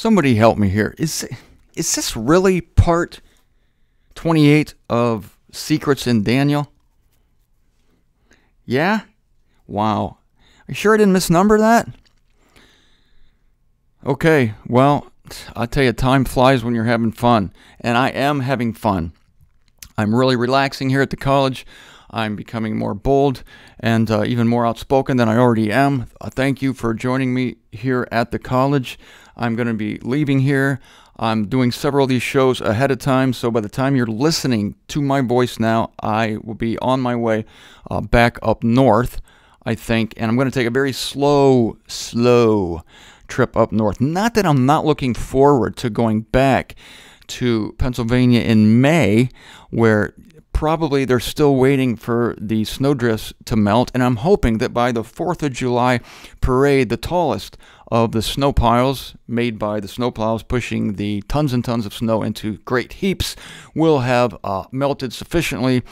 Somebody help me here. Is this really part 28 of Secrets in Daniel? Yeah? Wow. Are you sure I didn't misnumber that? Okay, well, I tell you, time flies when you're having fun. And I am having fun. I'm really relaxing here at the college. I'm becoming more bold and even more outspoken than I already am. Thank you for joining me here at the college. I'm going to be leaving here. I'm doing several of these shows ahead of time, so by the time you're listening to my voice now, I will be on my way back up north, I think, and I'm going to take a very slow trip up north. Not that I'm not looking forward to going back to Pennsylvania in May, where probably they're still waiting for the snowdrifts to melt, and I'm hoping that by the 4th of July parade, the tallest of the snow piles made by the snowplows pushing the tons and tons of snow into great heaps will have melted sufficiently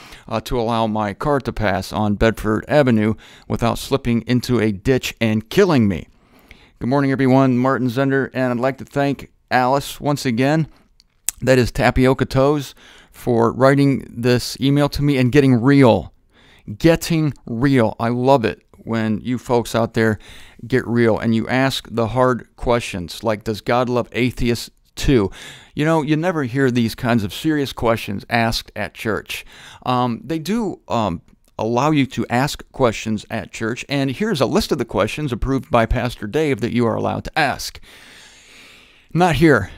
to allow my car to pass on Bedford Avenue without slipping into a ditch and killing me. Good morning, everyone. Martin Zender, and I'd like to thank Alice once again, that is Tapioca Toes, for writing this email to me and getting real. Getting real. I love it when you folks out there get real and you ask the hard questions, like, does God love atheists too? You know, you never hear these kinds of serious questions asked at church. They do allow you to ask questions at church, and here's a list of the questions approved by Pastor Dave that you are allowed to ask. Not here.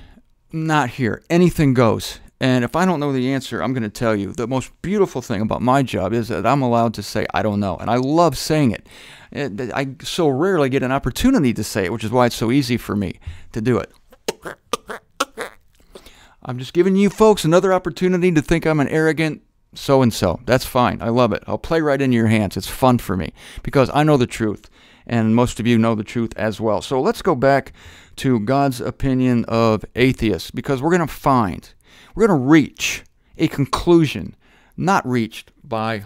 Not here. Anything goes. And if I don't know the answer, I'm going to tell you. The most beautiful thing about my job is that I'm allowed to say, I don't know. And I love saying it. I so rarely get an opportunity to say it, which is why it's so easy for me to do it. I'm just giving you folks another opportunity to think I'm an arrogant so-and-so. That's fine. I love it. I'll play right into your hands. It's fun for me because I know the truth. And most of you know the truth as well. So let's go back to God's opinion of atheists, because we're going to reach a conclusion not reached by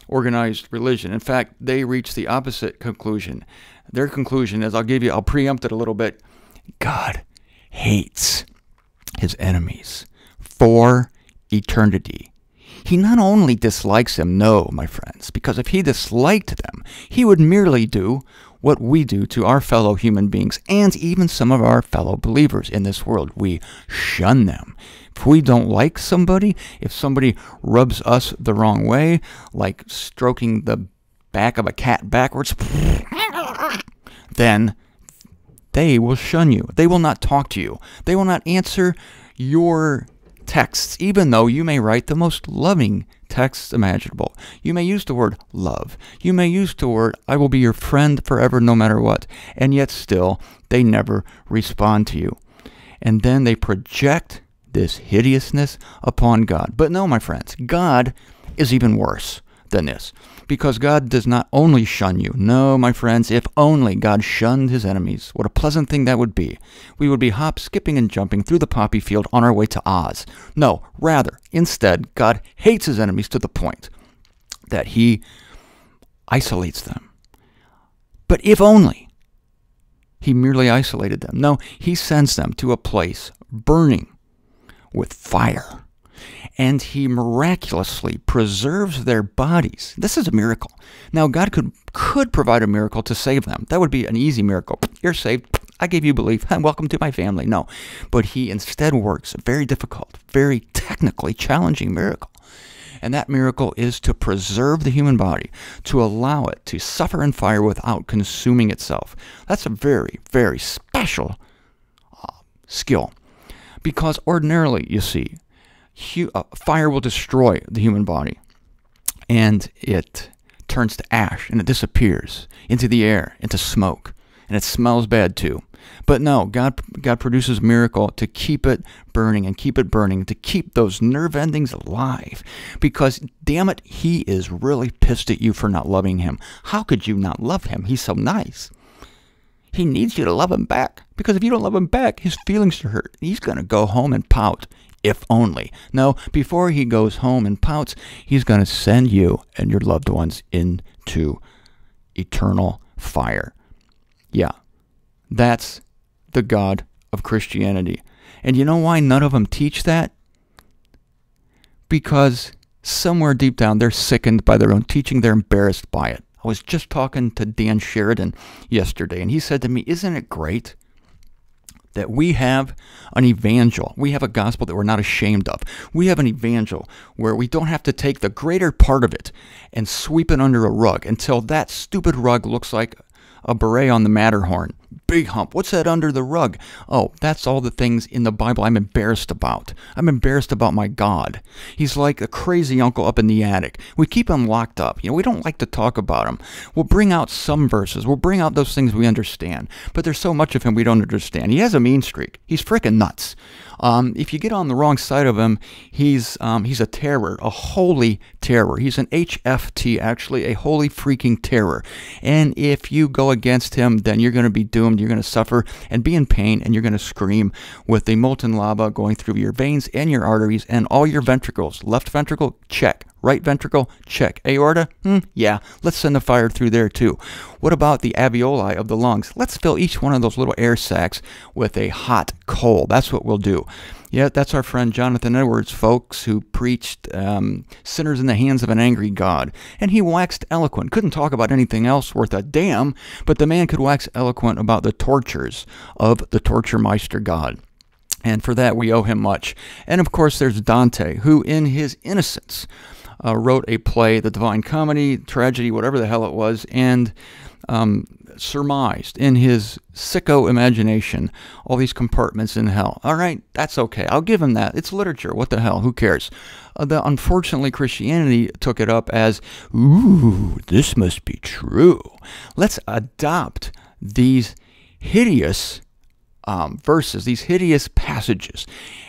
organized religion. In fact, they reach the opposite conclusion. Their conclusion is, I'll preempt it a little bit. God hates his enemies for eternity. He not only dislikes them, no, my friends, because if he disliked them, he would merely do what we do to our fellow human beings and even some of our fellow believers in this world. We shun them. If we don't like somebody, if somebody rubs us the wrong way, like stroking the back of a cat backwards, then they will shun you. They will not talk to you. They will not answer your texts, even though you may write the most loving texts imaginable. You may use the word love. You may use the word, I will be your friend forever no matter what. And yet still, they never respond to you. And then they project this hideousness upon God. But no, my friends, God is even worse than this. Because God does not only shun you. No, my friends, if only God shunned his enemies. What a pleasant thing that would be. We would be hop, skipping, and jumping through the poppy field on our way to Oz. No, rather, instead, God hates his enemies to the point that he isolates them. But if only he merely isolated them. No, he sends them to a place burning with fire. And he miraculously preserves their bodies. This is a miracle. Now, God could provide a miracle to save them. That would be an easy miracle. You're saved. I gave you belief. Welcome to my family. No. But he instead works a very difficult, very technically challenging miracle. And that miracle is to preserve the human body, to allow it to suffer in fire without consuming itself. That's a very, very special skill. Because ordinarily, you see, fire will destroy the human body, and it turns to ash, and it disappears into the air, into smoke, and it smells bad too. But no, God produces a miracle to keep it burning and keep it burning, to keep those nerve endings alive, because, damn it, he is really pissed at you for not loving him. How could you not love him? He's so nice. He needs you to love him back, because if you don't love him back, his feelings are hurt. He's going to go home and pout. If only. No, before he goes home and pouts, he's going to send you and your loved ones into eternal fire. Yeah, that's the God of Christianity. And you know why none of them teach that? Because somewhere deep down, they're sickened by their own teaching. They're embarrassed by it. I was just talking to Dan Sheridan yesterday, and he said to me, isn't it great that we have an evangel? We have a gospel that we're not ashamed of. We have an evangel where we don't have to take the greater part of it and sweep it under a rug until that stupid rug looks like a beret on the Matterhorn. Big hump. What's that under the rug? Oh, that's all the things in the Bible I'm embarrassed about. I'm embarrassed about my God. He's like a crazy uncle up in the attic. We keep him locked up. We don't like to talk about him. We'll bring out some verses. We'll bring out those things we understand. But there's so much of him we don't understand. He has a mean streak. He's freaking nuts. If you get on the wrong side of him, he's a terror, a holy terror. He's an HFT, actually, a holy freaking terror. And if you go against him, then you're going to be doomed. You're going to suffer and be in pain, and you're going to scream with the molten lava going through your veins and your arteries and all your ventricles. Left ventricle, check. Right ventricle, check. Aorta, yeah, let's send the fire through there too. What about the alveoli of the lungs? Let's fill each one of those little air sacs with a hot coal. That's what we'll do. Yeah, that's our friend Jonathan Edwards, folks, who preached sinners in the hands of an angry God. And he waxed eloquent. Couldn't talk about anything else worth a damn, but the man could wax eloquent about the tortures of the torture meister God. And for that, we owe him much. And of course, there's Dante, who in his innocence wrote a play, The Divine Comedy, tragedy, whatever the hell it was, and surmised in his sicko imagination all these compartments in hell. All right, that's okay. I'll give him that. It's literature. What the hell? Who cares? Unfortunately, Christianity took it up as, ooh, this must be true. Let's adopt these hideous verses, these hideous passages,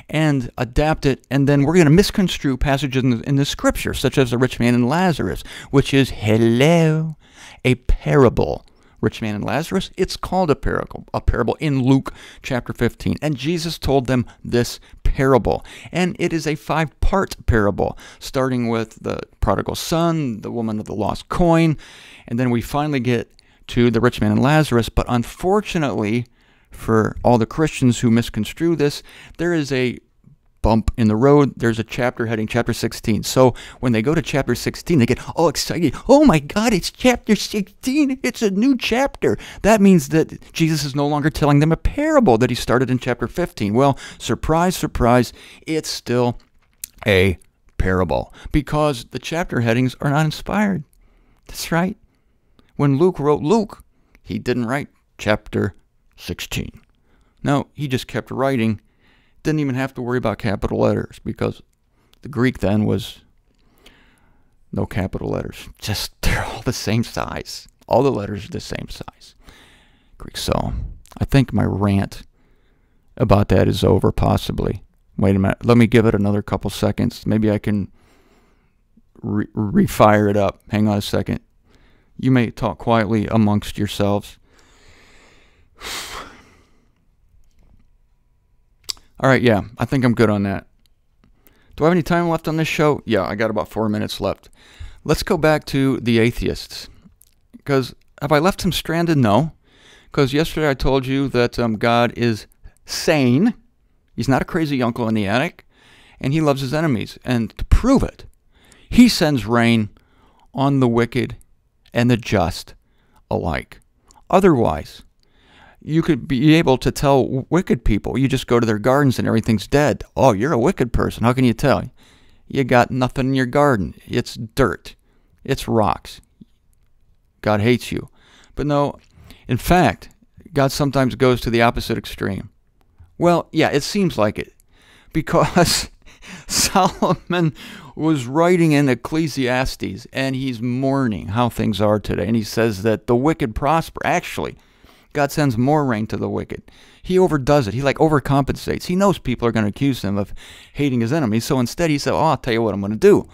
and adapt it, and then we're going to misconstrue passages in the scripture, such as the rich man and Lazarus, which is, hello, a parable. Rich man and Lazarus, it's called a parable in Luke chapter 15, and Jesus told them this parable, and it is a 5-part parable, starting with the prodigal son, the woman of the lost coin, and then we finally get to the rich man and Lazarus. But unfortunately, for all the Christians who misconstrue this, there is a bump in the road. There's a chapter heading chapter 16. So when they go to chapter 16, they get all excited. Oh my God, it's chapter 16. It's a new chapter. That means that Jesus is no longer telling them a parable that he started in chapter 15. Well, surprise, surprise, it's still a parable because the chapter headings are not inspired. That's right. When Luke wrote Luke, he didn't write chapter 16. No, he just kept writing. Didn't even have to worry about capital letters because the Greek then was no capital letters. Just, they're all the same size. All the letters are the same size. Greek. So I think my rant about that is over, possibly. Wait a minute. Let me give it another couple seconds. Maybe I can refire it up. Hang on a second. You may talk quietly amongst yourselves. All right, yeah, I think I'm good on that. Do I have any time left on this show? Yeah, I got about 4 minutes left. Let's go back to the atheists. Because have I left him stranded? No. Because yesterday I told you that God is sane. He's not a crazy uncle in the attic. And he loves his enemies. And to prove it, he sends rain on the wicked and the just alike. Otherwise, you could be able to tell wicked people. You just go to their gardens and everything's dead. Oh, you're a wicked person. How can you tell? You got nothing in your garden. It's dirt. It's rocks. God hates you. But no, in fact, God sometimes goes to the opposite extreme. Well, yeah, it seems like it. Because Solomon was writing in Ecclesiastes, and he's mourning how things are today. And he says that the wicked prosper. Actually, God sends more rain to the wicked. He overdoes it. He overcompensates. He knows people are going to accuse him of hating his enemies. So instead he said, oh, I'll tell you what I'm going to do.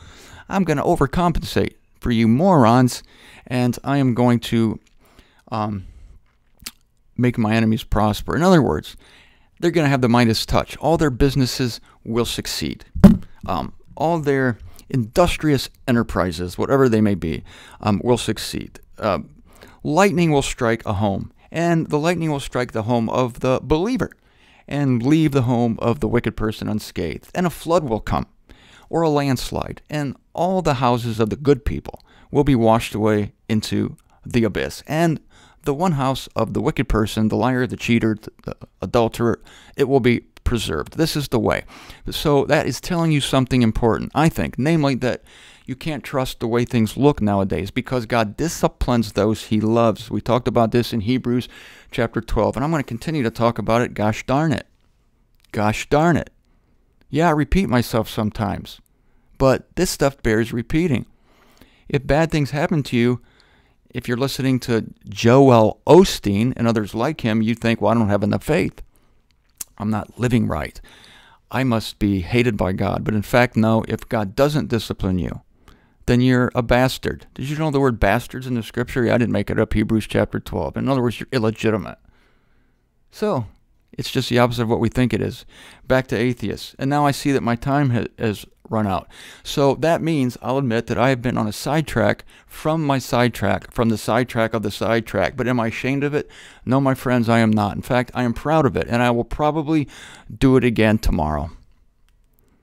I'm going to overcompensate for you morons, and I am going to make my enemies prosper. In other words, they're going to have the Midas touch. All their businesses will succeed. All their industrious enterprises, whatever they may be, will succeed. Lightning will strike a home. And the lightning will strike the home of the believer. and leave the home of the wicked person unscathed. And a flood will come, or a landslide, and all the houses of the good people will be washed away into the abyss. And the one house of the wicked person, the liar, the cheater, the adulterer, it will be preserved. This is the way. So that is telling you something important, I think, namely that you can't trust the way things look nowadays because God disciplines those he loves. We talked about this in Hebrews chapter 12, and I'm going to continue to talk about it. Gosh darn it. Gosh darn it. Yeah, I repeat myself sometimes, but this stuff bears repeating. If bad things happen to you, if you're listening to Joel Osteen and others like him, you think, well, I don't have enough faith. I'm not living right. I must be hated by God. But in fact, no, if God doesn't discipline you, then you're a bastard. Did you know the word bastards in the scripture? Yeah, I didn't make it up. Hebrews chapter 12. In other words, you're illegitimate. So it's just the opposite of what we think it is. Back to atheists. And now I see that my time has run out. So that means I'll admit that I have been on a sidetrack from my sidetrack, from the sidetrack of the sidetrack. But am I ashamed of it? No, my friends, I am not. In fact, I am proud of it, and I will probably do it again tomorrow.